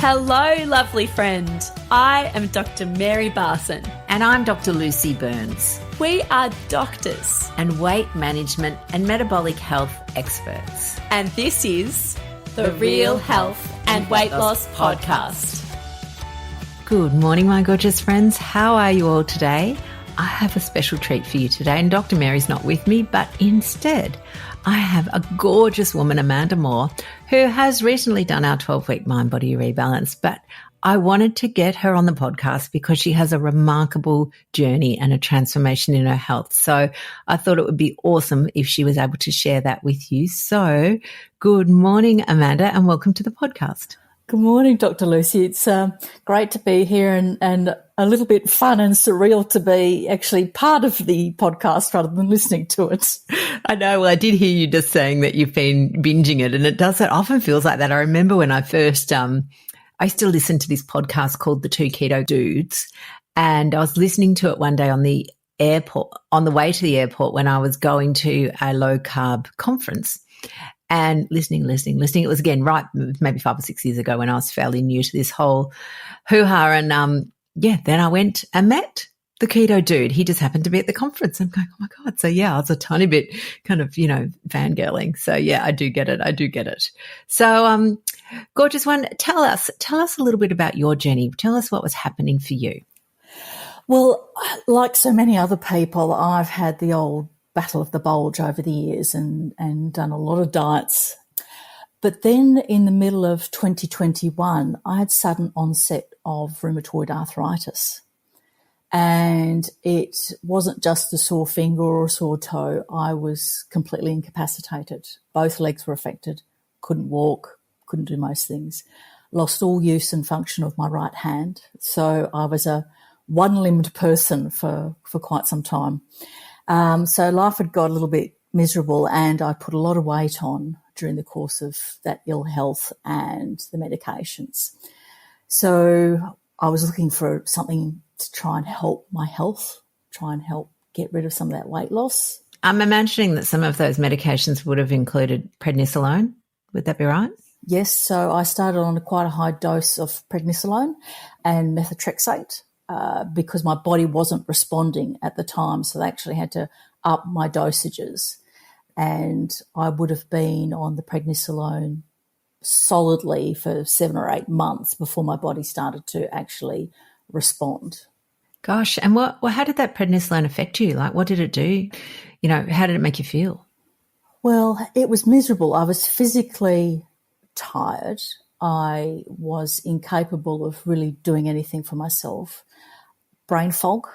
Hello, lovely friend. I am Dr. Mary Barson. And I'm Dr. Lucy Burns. We are doctors and weight management and metabolic health experts. and this is the Real Health and Weight Loss Podcast. Good morning, my gorgeous friends. How are you all today? I have a special treat for you today, and Dr. Mary's not with me, but instead I have a gorgeous woman, Amanda Moore, who has recently done our 12-week mind-body rebalance, but I wanted to get her on the podcast because she has a remarkable journey and a transformation in her health. So I thought it would be awesome if she was able to share that with you. So good morning, Amanda, and welcome to the podcast. Good morning, Dr. Lucy. It's great to be here and a little bit fun and surreal to be actually part of the podcast rather than listening to it. I know. Well, I did hear you just saying that you've been binging it, and it often feels like that. I remember when I first, I used to listen to this podcast called The Two Keto Dudes, and I was listening to it one day on the way to the airport when I was going to a low carb conference. And listening. It was again, right, maybe 5 or 6 years ago when I was fairly new to this whole hoo-ha. And then I went and met the keto dude. He just happened to be at the conference. I'm going, oh my God. So yeah, I was a tiny bit kind of, fangirling. So yeah, I do get it. So, gorgeous one, tell us a little bit about your journey. Tell us what was happening for you. Well, like so many other people, I've had the old battle of the bulge over the years and done a lot of diets. But then in the middle of 2021, I had sudden onset of rheumatoid arthritis. And it wasn't just a sore finger or a sore toe. I was completely incapacitated. Both legs were affected, couldn't walk, couldn't do most things. Lost all use and function of my right hand. So I was a one-limbed person for quite some time. So life had got a little bit miserable, and I put a lot of weight on during the course of that ill health and the medications. So I was looking for something to try and help my health, try and help get rid of some of that weight loss. I'm imagining that some of those medications would have included prednisolone. Would that be right? Yes, so I started on quite a high dose of prednisolone and methotrexate. Because my body wasn't responding at the time. So they actually had to up my dosages. And I would have been on the prednisolone solidly for 7 or 8 months before my body started to actually respond. Gosh, and how did that prednisolone affect you? Like, what did it do? How did it make you feel? Well, it was miserable. I was physically tired. I was incapable of really doing anything for myself. Brain fog,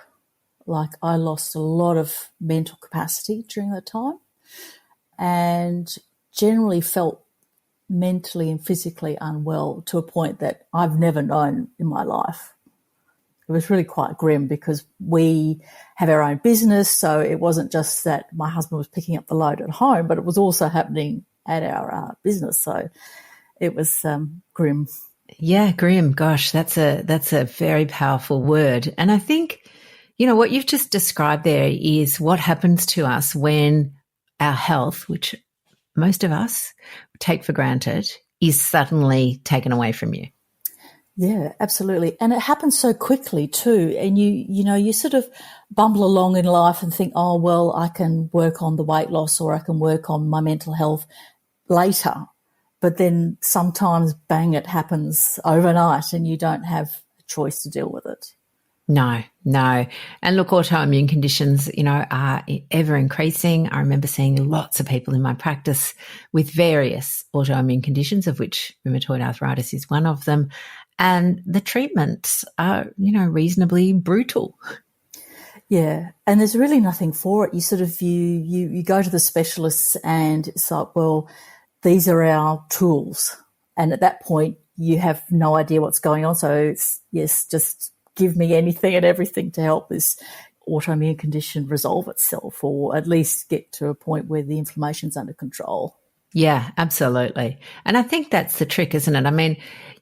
like I lost a lot of mental capacity during that time, and generally felt mentally and physically unwell to a point that I've never known in my life. It was really quite grim because we have our own business, so it wasn't just that my husband was picking up the load at home, but it was also happening at our business. So it was grim. Yeah, grim. Gosh, that's a very powerful word. And I think, what you've just described there is what happens to us when our health, which most of us take for granted, is suddenly taken away from you. Yeah, absolutely. And it happens so quickly too. And you sort of bumble along in life and think, oh, well, I can work on the weight loss or I can work on my mental health later. But then sometimes, bang, it happens overnight and you don't have a choice to deal with it. No. And look, autoimmune conditions, are ever increasing. I remember seeing lots of people in my practice with various autoimmune conditions, of which rheumatoid arthritis is one of them. And the treatments are, reasonably brutal. Yeah, and there's really nothing for it. You sort of, you go to the specialists and it's like, well, these are our tools. And at that point, you have no idea what's going on. So it's, yes, just give me anything and everything to help this autoimmune condition resolve itself, or at least get to a point where the inflammation's under control. Yeah, absolutely. And I think that's the trick, isn't it? I mean,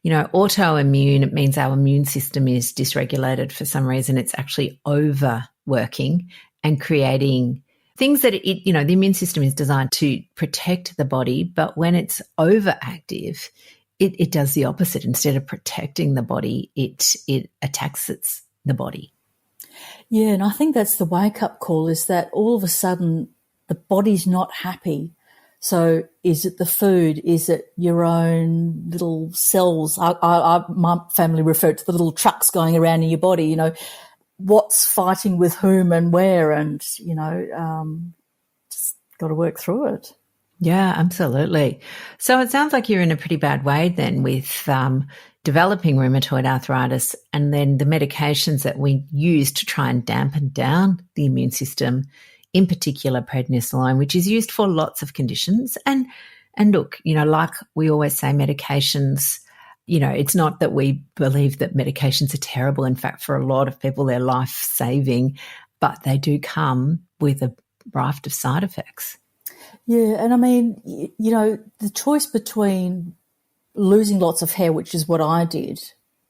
autoimmune, it means our immune system is dysregulated for some reason. It's actually overworking and creating things that the immune system is designed to protect the body, but when it's overactive, it does the opposite. Instead of protecting the body, it attacks the body. Yeah, and I think that's the wake-up call, is that all of a sudden the body's not happy. So is it the food? Is it your own little cells? My family referred to the little trucks going around in your body, you know, what's fighting with whom and where, and, you know, just got to work through it. Yeah, absolutely. So it sounds like you're in a pretty bad way then with developing rheumatoid arthritis, and then the medications that we use to try and dampen down the immune system, in particular prednisolone, which is used for lots of conditions. And look, you know, like we always say, medications, you know, it's not that we believe that medications are terrible. In fact, for a lot of people, they're life-saving, but they do come with a raft of side effects. Yeah, and I mean, you know, the choice between losing lots of hair, which is what I did,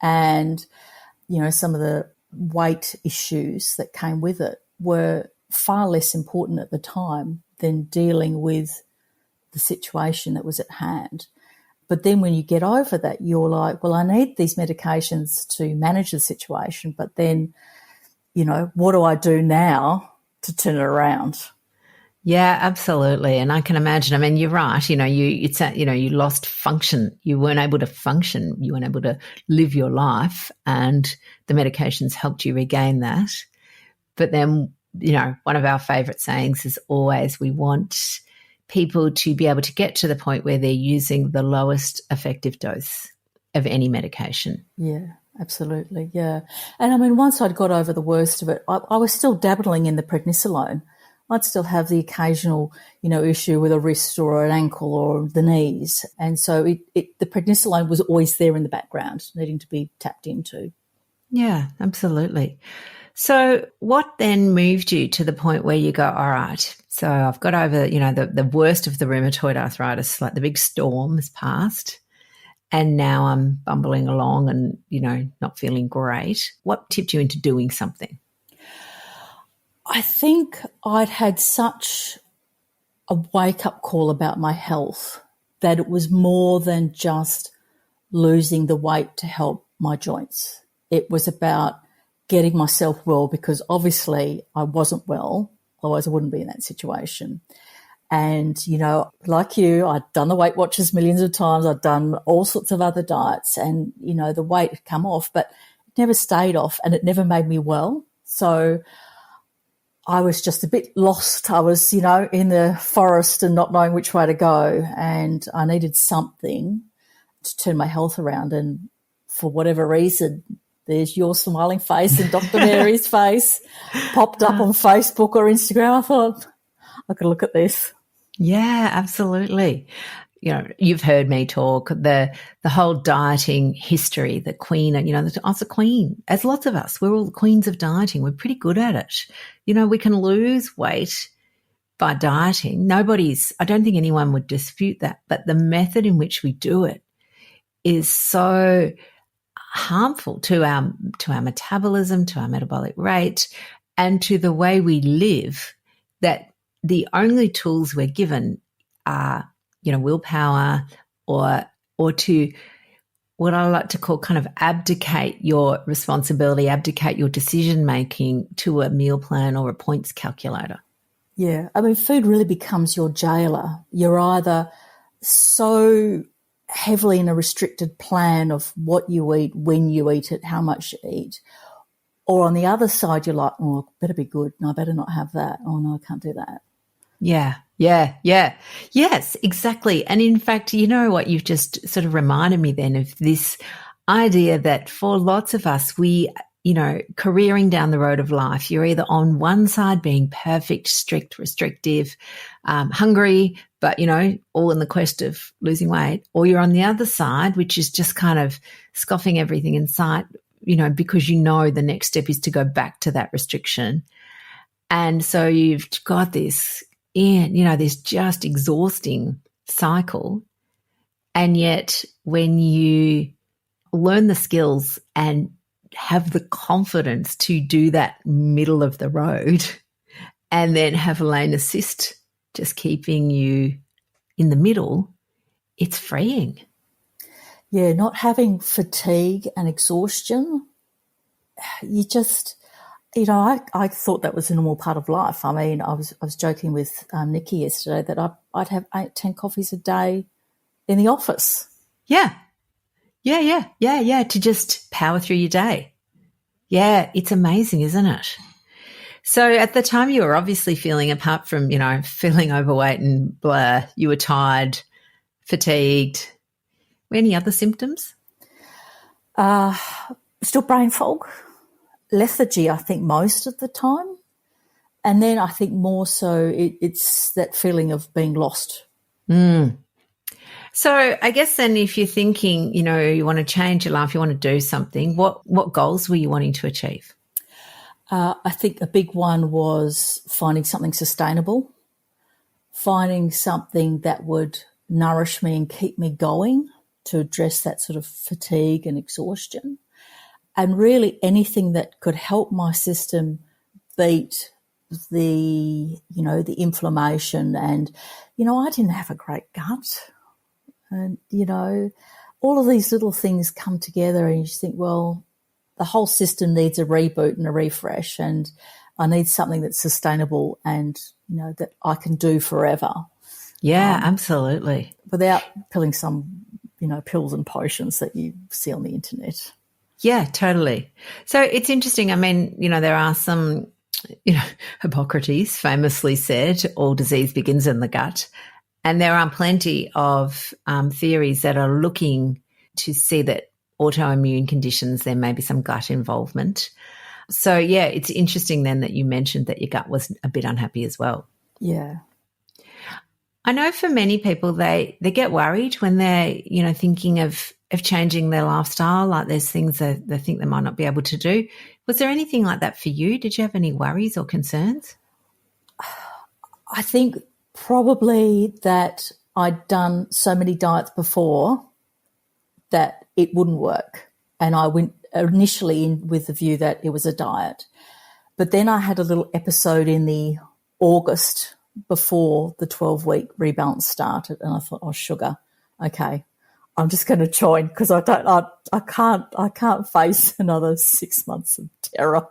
and, you know, some of the weight issues that came with it were far less important at the time than dealing with the situation that was at hand. But then when you get over that, you're like, well, I need these medications to manage the situation, but then, you know, what do I do now to turn it around? Yeah, absolutely. And I can imagine, I mean, you're right. You know, you lost function. You weren't able to function. You weren't able to live your life, and the medications helped you regain that. But then, you know, one of our favorite sayings is always, we want people to be able to get to the point where they're using the lowest effective dose of any medication. Yeah, absolutely. Yeah. And I mean, once I'd got over the worst of it, I was still dabbling in the prednisolone. I'd still have the occasional, you know, issue with a wrist or an ankle or the knees. And so the prednisolone was always there in the background, needing to be tapped into. Yeah, absolutely. So what then moved you to the point where you go, all right, so I've got over, you know, the worst of the rheumatoid arthritis, like the big storm has passed, and now I'm bumbling along and, you know, not feeling great. What tipped you into doing something? I think I'd had such a wake-up call about my health that it was more than just losing the weight to help my joints. It was about getting myself well, because obviously I wasn't well, otherwise I wouldn't be in that situation. And, you know, like you, I'd done the Weight Watchers millions of times. I'd done all sorts of other diets, and, you know, the weight had come off, but it never stayed off, and it never made me well. So I was just a bit lost. I was, you know, in the forest and not knowing which way to go, and I needed something to turn my health around. And for whatever reason, there's your smiling face and Dr. Mary's face popped up on Facebook or Instagram. I thought, I could look at this. Yeah, absolutely. You know, you've heard me talk, the whole dieting history, the queen, you know, I was a queen, as lots of us. We're all the queens of dieting. We're pretty good at it. You know, we can lose weight by dieting. I don't think anyone would dispute that, but the method in which we do it is so harmful to our metabolism, to our metabolic rate, and to the way we live, that the only tools we're given are, you know, willpower or to what I like to call kind of abdicate your responsibility, abdicate your decision-making to a meal plan or a points calculator. Yeah. I mean, food really becomes your jailer. You're either so heavily in a restricted plan of what you eat, when you eat it, how much you eat, or on the other side, you're like, oh, better be good. No, I better not have that. Oh, no, I can't do that. Yeah. Yes, exactly. And in fact, you know what, you've just sort of reminded me then of this idea that for lots of us, we, you know, careering down the road of life, you're either on one side being perfect, strict, restrictive, hungry, but, you know, all in the quest of losing weight, or you're on the other side, which is just kind of scoffing everything in sight, you know, because you know the next step is to go back to that restriction. And so you've got this, you know, this just exhausting cycle. And yet when you learn the skills and have the confidence to do that middle of the road, and then have a lane assist just keeping you in the middle, it's freeing. Yeah, not having fatigue and exhaustion, you just, I thought that was a normal part of life. I mean, I was joking with Nikki yesterday that I'd have 8-10 coffees a day in the office. Yeah. Yeah. To just power through your day. Yeah, it's amazing, isn't it? So at the time you were obviously feeling, apart from, feeling overweight and blah, you were tired, fatigued. Any other symptoms? Still brain fog, lethargy, I think, most of the time. And then I think more so it's that feeling of being lost. So I guess then if you're thinking, you want to change your life, you want to do something, what goals were you wanting to achieve? I think a big one was finding something sustainable, finding something that would nourish me and keep me going to address that sort of fatigue and exhaustion, and really anything that could help my system beat the inflammation. And, I didn't have a great gut. And, all of these little things come together and you just think, well, the whole system needs a reboot and a refresh, and I need something that's sustainable and, that I can do forever. Yeah, absolutely. Without pilling some, pills and potions that you see on the internet. Yeah, totally. So it's interesting. I mean, there are some, Hippocrates famously said, all disease begins in the gut. And there are plenty of theories that are looking to see that autoimmune conditions, there may be some gut involvement. So, yeah, it's interesting then that you mentioned that your gut was a bit unhappy as well. Yeah. I know for many people, they get worried when they're, thinking of changing their lifestyle, like there's things that they think they might not be able to do. Was there anything like that for you? Did you have any worries or concerns? I think probably that I'd done so many diets before that it wouldn't work. And I went initially in with the view that it was a diet. But then I had a little episode in the August before the 12-week rebalance started, and I thought, oh, sugar, okay, I'm just going to join because I can't face another 6 months of terror.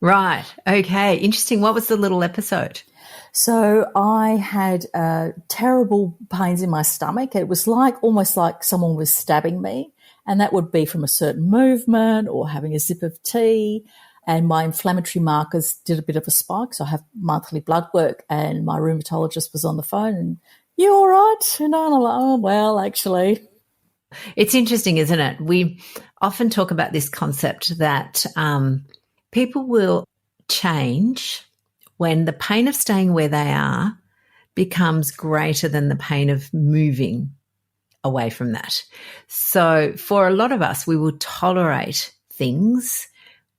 Right. Okay. Interesting. What was the little episode? So I had terrible pains in my stomach. It was almost like someone was stabbing me, and that would be from a certain movement or having a sip of tea. And my inflammatory markers did a bit of a spike. So I have monthly blood work, and my rheumatologist was on the phone and, you all right? And I'm like, oh, well, actually. It's interesting, isn't it? We often talk about this concept that people will change when the pain of staying where they are becomes greater than the pain of moving away from that. So for a lot of us, we will tolerate things.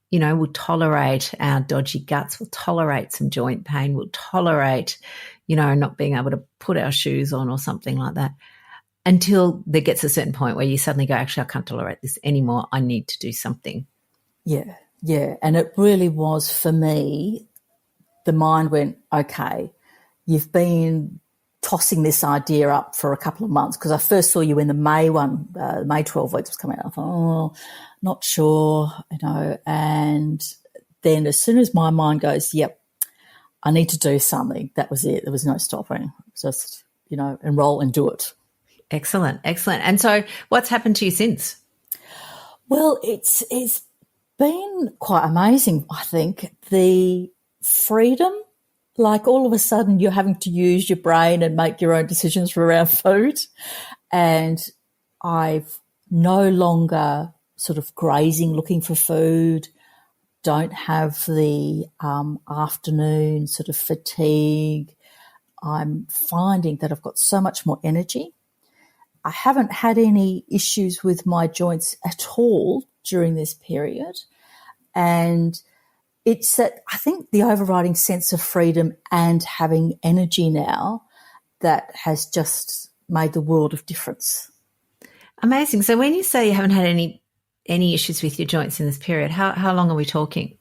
We'll tolerate our dodgy guts, we'll tolerate some joint pain, we'll tolerate, not being able to put our shoes on or something like that, until there gets a certain point where you suddenly go, actually, I can't tolerate this anymore. I need to do something. Yeah. And it really was, for me, the mind went, okay, you've been tossing this idea up for a couple of months, because I first saw you in the May one, May 12 weeks was coming out. I thought, oh, not sure, and then as soon as my mind goes, yep, I need to do something, that was it. There was no stopping. Just, enroll and do it. Excellent. And so what's happened to you since? Well, it's been quite amazing, I think. The freedom, like all of a sudden you're having to use your brain and make your own decisions around food. And I've no longer sort of grazing looking for food, don't have the afternoon sort of fatigue. I'm finding that I've got so much more energy. I haven't had any issues with my joints at all during this period. And it's that, I think, the overriding sense of freedom and having energy now that has just made the world of difference. Amazing. So when you say you haven't had any issues with your joints in this period, how long are we talking?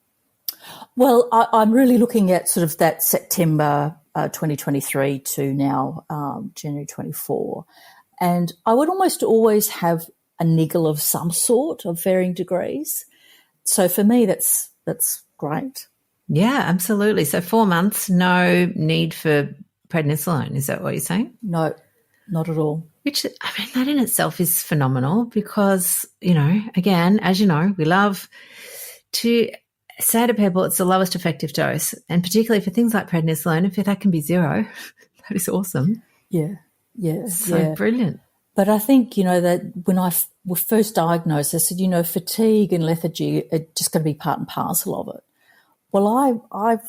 Well, I'm really looking at sort of that September 2023 to now January 24. And I would almost always have a niggle of some sort of varying degrees. So for me, that's great. Yeah, absolutely. So 4 months, no need for prednisolone. Is that what you're saying? No, not at all. Which, I mean, that in itself is phenomenal because, you know, again, as you know, we love to say to people it's the lowest effective dose. And particularly for things like prednisolone, if that can be 0, that is awesome. Yeah. So brilliant. But I think, you know, that when I was first diagnosed, I said, you know, fatigue and lethargy are just going to be part and parcel of it. Well, I've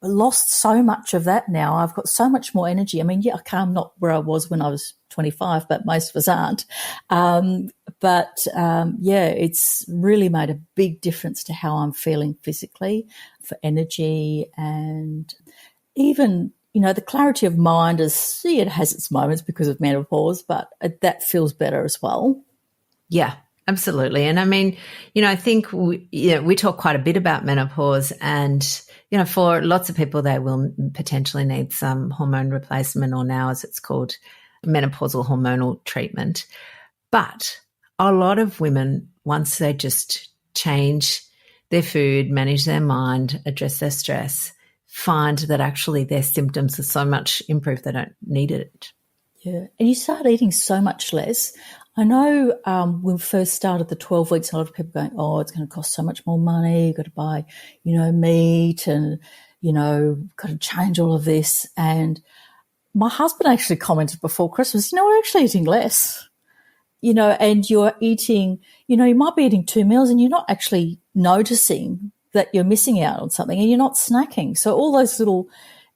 lost so much of that now. I've got so much more energy. I mean, yeah, I'm not where I was when I was 25, but most of us aren't. It's really made a big difference to how I'm feeling physically, for energy, and even, you know, the clarity of mind it has its moments because of menopause, but that feels better as well. Yeah, absolutely. And I mean, you know, I think we talk quite a bit about menopause, and, you know, for lots of people, they will potentially need some hormone replacement, or now as it's called, menopausal hormonal treatment. But a lot of women, once they just change their food, manage their mind, address their stress, find that actually their symptoms are so much improved they don't need it. Yeah, and you start eating so much less. I know when we first started the 12 weeks, a lot of people going, oh, it's going to cost so much more money. You've got to buy, you know, meat and, you know, got to change all of this. And my husband actually commented before Christmas, you know, we're actually eating less, you know, and you're eating, you know, you might be eating 2 meals and you're not actually noticing that you're missing out on something, and you're not snacking. So all those little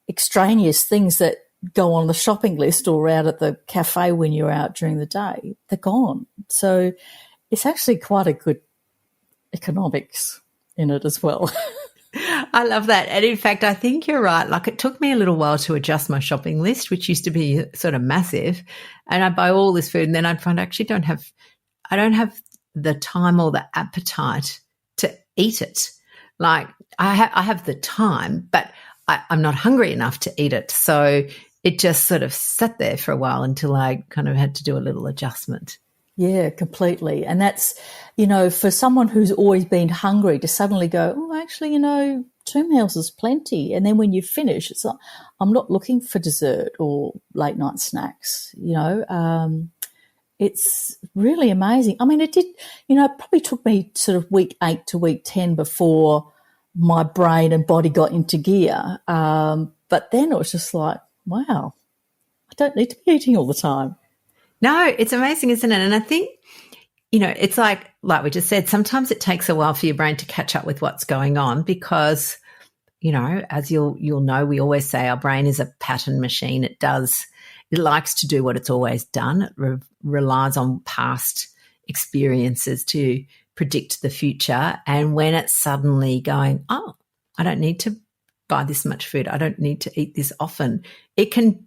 extraneous things that go on the shopping list or out at the cafe when you're out during the day, they're gone. So it's actually quite a good economics in it as well. I love that. And in fact, I think you're right. Like, it took me a little while to adjust my shopping list, which used to be sort of massive. And I'd buy all this food and then I'd find I actually don't have the time or the appetite to eat it. Like, I have the time, but I'm not hungry enough to eat it. So it just sort of sat there for a while until I kind of had to do a little adjustment. Yeah, completely. And that's, you know, for someone who's always been hungry to suddenly go, oh, actually, you know, 2 meals is plenty. And then when you finish, it's like, I'm not looking for dessert or late night snacks, you know. It's really amazing. I mean, it did, you know, it probably took me sort of week 8 to week 10 before my brain and body got into gear. But then it was just like, wow, I don't need to be eating all the time. No, it's amazing, isn't it? And I think, you know, it's like we just said, sometimes it takes a while for your brain to catch up with what's going on because, you know, as you'll know, we always say our brain is a pattern machine. It likes to do what it's always done. It relies on past experiences to predict the future. And when it's suddenly going, oh, I don't need to buy this much food, I don't need to eat this often, it can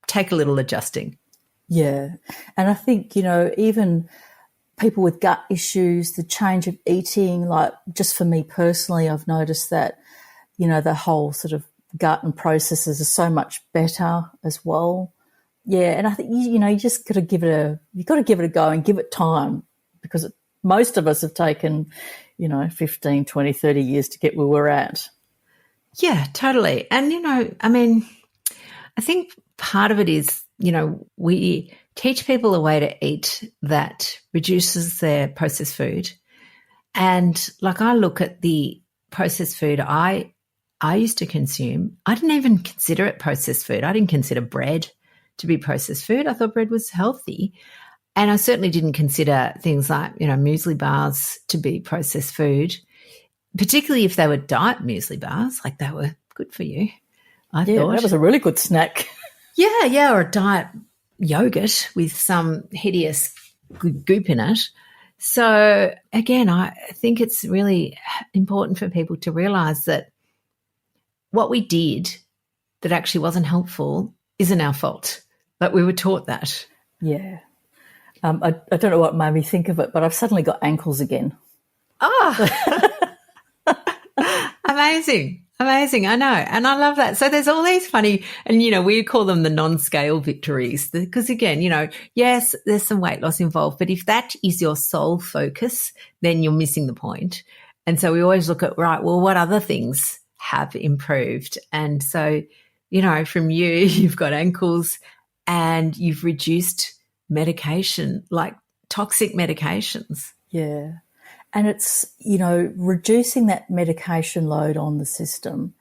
take a little adjusting. Yeah. And I think, you know, even people with gut issues, the change of eating, like just for me personally, I've noticed that, you know, the whole sort of gut and processes are so much better as well. Yeah. And I think, you know, you just got to give it a go and give it time, because most of us have taken, you know, 15, 20, 30 years to get where we're at. Yeah, totally. And, you know, I mean, I think part of it is, you know, we teach people a way to eat that reduces their processed food. And like, I look at the processed food I used to consume. I didn't even consider it processed food. I didn't consider bread to be processed food. I thought bread was healthy. And I certainly didn't consider things like, you know, muesli bars to be processed food, particularly if they were diet muesli bars, like they were good for you, I thought. That was a really good snack. Yeah, or a diet yogurt with some hideous goop in it. So, again, I think it's really important for people to realise that what we did that actually wasn't helpful isn't our fault. Like, we were taught that. Yeah. I don't know what made me think of it, but I've suddenly got ankles again. Oh, amazing. Amazing. I know. And I love that. So there's all these funny, and, we call them the non-scale victories because again, yes, there's some weight loss involved, but if that is your sole focus, then you're missing the point. And so we always look at, right, well, what other things have improved? And so, from you've got ankles and you've reduced medication, like toxic medications. Yeah. And it's, reducing that medication load on the system.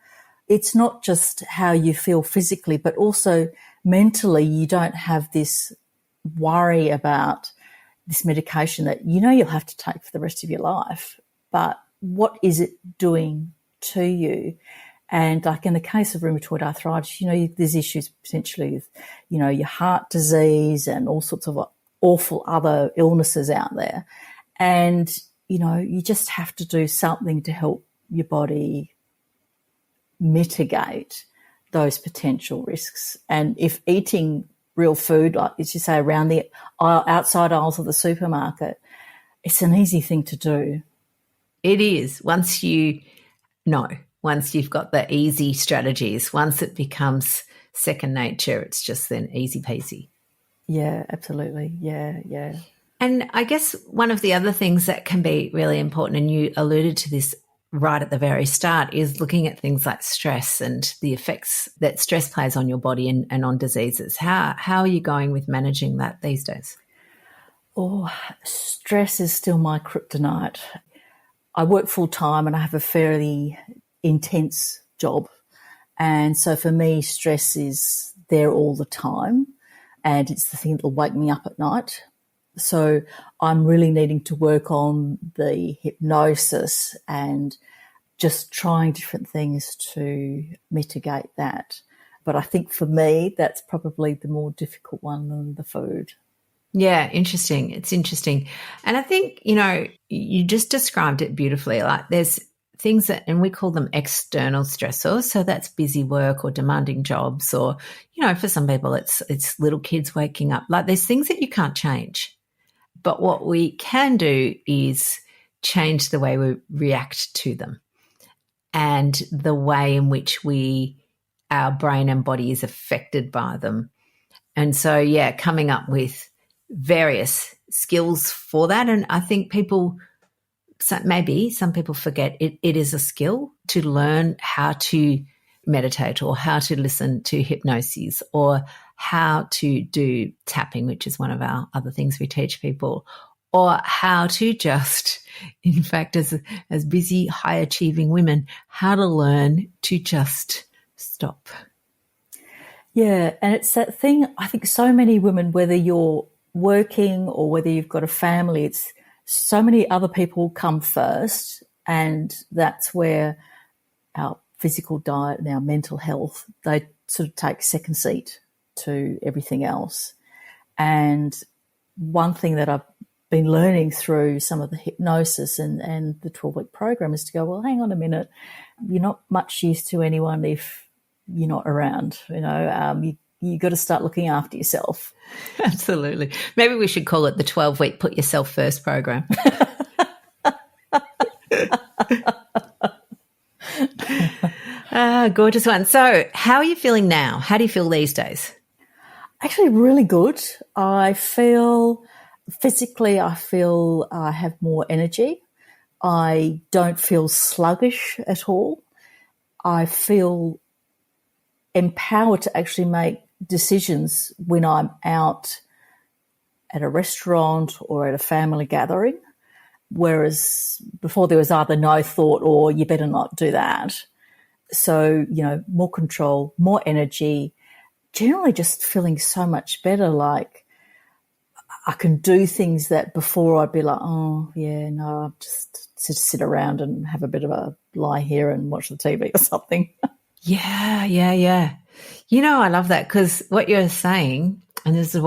It's not just how you feel physically, but also mentally you don't have this worry about this medication that you'll have to take for the rest of your life. But what is it doing to you? And like in the case of rheumatoid arthritis, there's issues potentially with, your heart disease and all sorts of awful other illnesses out there. And you just have to do something to help your body mitigate those potential risks. And if eating real food, like as you say, around the outside aisles of the supermarket, it's an easy thing to do. It is. Once you've got the easy strategies, once it becomes second nature, it's just then easy peasy. Yeah, absolutely. Yeah. And I guess one of the other things that can be really important, and you alluded to this right at the very start, is looking at things like stress and the effects that stress plays on your body and on diseases. How are you going with managing that these days? Oh, stress is still my kryptonite. I work full time and I have a fairly intense job. And so for me, stress is there all the time. And it's the thing that will wake me up at night. So I'm really needing to work on the hypnosis and just trying different things to mitigate that. But I think for me, that's probably the more difficult one than the food. Yeah, interesting. It's interesting. And I think, you just described it beautifully. Like there's things that, and we call them external stressors. So that's busy work or demanding jobs or, for some people it's little kids waking up. Like there's things that you can't change. But what we can do is change the way we react to them and the way in which our brain and body is affected by them. And so, coming up with various skills for that. And I think maybe some people forget it is a skill to learn how to meditate or how to listen to hypnosis or how to do tapping, which is one of our other things we teach people, or how to just, in fact, as busy, high-achieving women, how to learn to just stop. Yeah, and it's that thing, I think so many women, whether you're working or whether you've got a family, it's so many other people come first, and that's where our physical diet and our mental health, they sort of take second seat to everything else. And one thing that I've been learning through some of the hypnosis and the 12-week program is to go, well, hang on a minute, you're not much use to anyone if you're not around. You got to start looking after yourself. Absolutely. Maybe we should call it the 12-week Put Yourself First program. Gorgeous one. So how are you feeling now? How do you feel these days? Actually, really good. I feel physically, I have more energy. I don't feel sluggish at all. I feel empowered to actually make decisions when I'm out at a restaurant or at a family gathering, whereas before there was either no thought or you better not do that. So, more control, more energy, generally just feeling so much better. Like I can do things that before I'd be like, oh, yeah, no, I'll just sit around and have a bit of a lie here and watch the TV or something. Yeah. I love that because what you're saying, and this is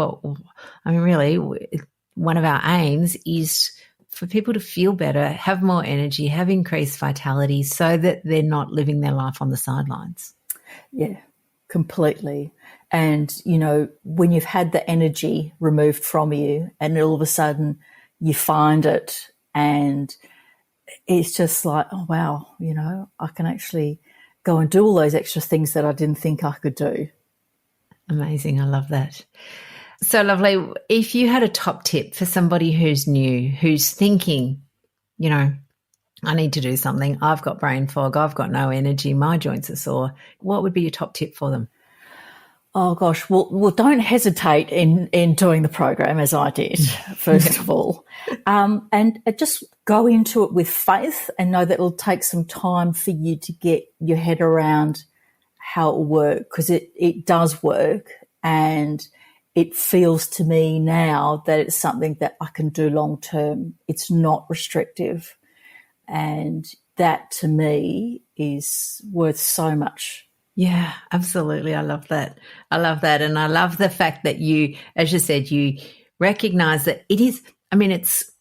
really one of our aims is for people to feel better, have more energy, have increased vitality so that they're not living their life on the sidelines. Yeah, completely. And, when you've had the energy removed from you and all of a sudden you find it and it's just like, oh, wow, I can actually go and do all those extra things that I didn't think I could do. Amazing. I love that. So lovely. If you had a top tip for somebody who's new, who's thinking, you know, I need to do something, I've got brain fog, I've got no energy, my joints are sore, what would be your top tip for them? Oh gosh, well, don't hesitate in doing the program as I did, first of all, and just go into it with faith and know that it'll take some time for you to get your head around how it will work, because it does work, and it feels to me now that it's something that I can do long term. It's not restrictive, and that to me is worth so much. Yeah, absolutely. I love that. I love that. And I love the fact that you, as you said, you recognize that it is, I mean, it's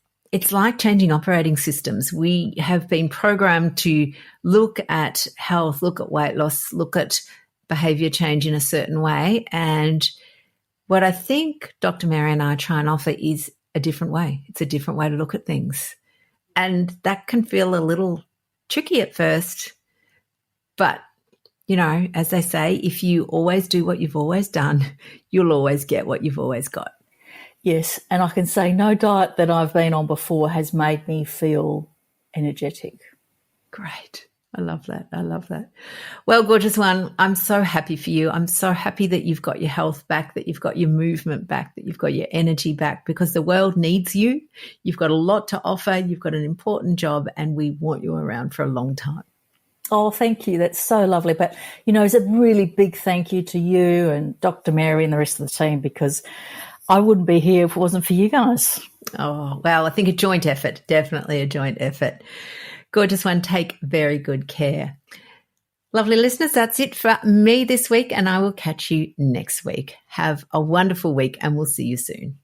like changing operating systems. We have been programmed to look at health, look at weight loss, look at behavior change in a certain way. And what I think Dr. Mary and I try and offer is a different way. It's a different way to look at things. And that can feel a little tricky at first, but you know, as they say, if you always do what you've always done, you'll always get what you've always got. Yes, and I can say no diet that I've been on before has made me feel energetic. Great. I love that. I love that. Well, gorgeous one, I'm so happy for you. I'm so happy that you've got your health back, that you've got your movement back, that you've got your energy back, because the world needs you. You've got a lot to offer. You've got an important job, and we want you around for a long time. Oh, thank you. That's so lovely. But, you know, it's a really big thank you to you and Dr. Mary and the rest of the team, because I wouldn't be here if it wasn't for you guys. Oh, well, I think a joint effort, definitely a joint effort. Gorgeous one, take very good care. Lovely listeners, that's it for me this week, and I will catch you next week. Have a wonderful week, and we'll see you soon.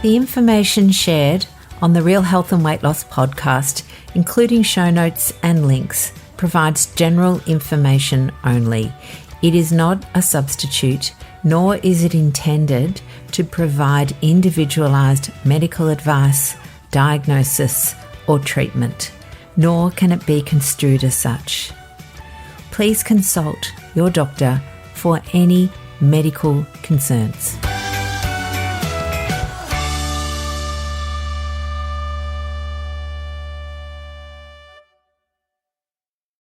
The information shared on the Real Health and Weight Loss podcast, including show notes and links, provides general information only. It is not a substitute, nor is it intended to provide individualised medical advice, diagnosis, or treatment, nor can it be construed as such. Please consult your doctor for any medical concerns.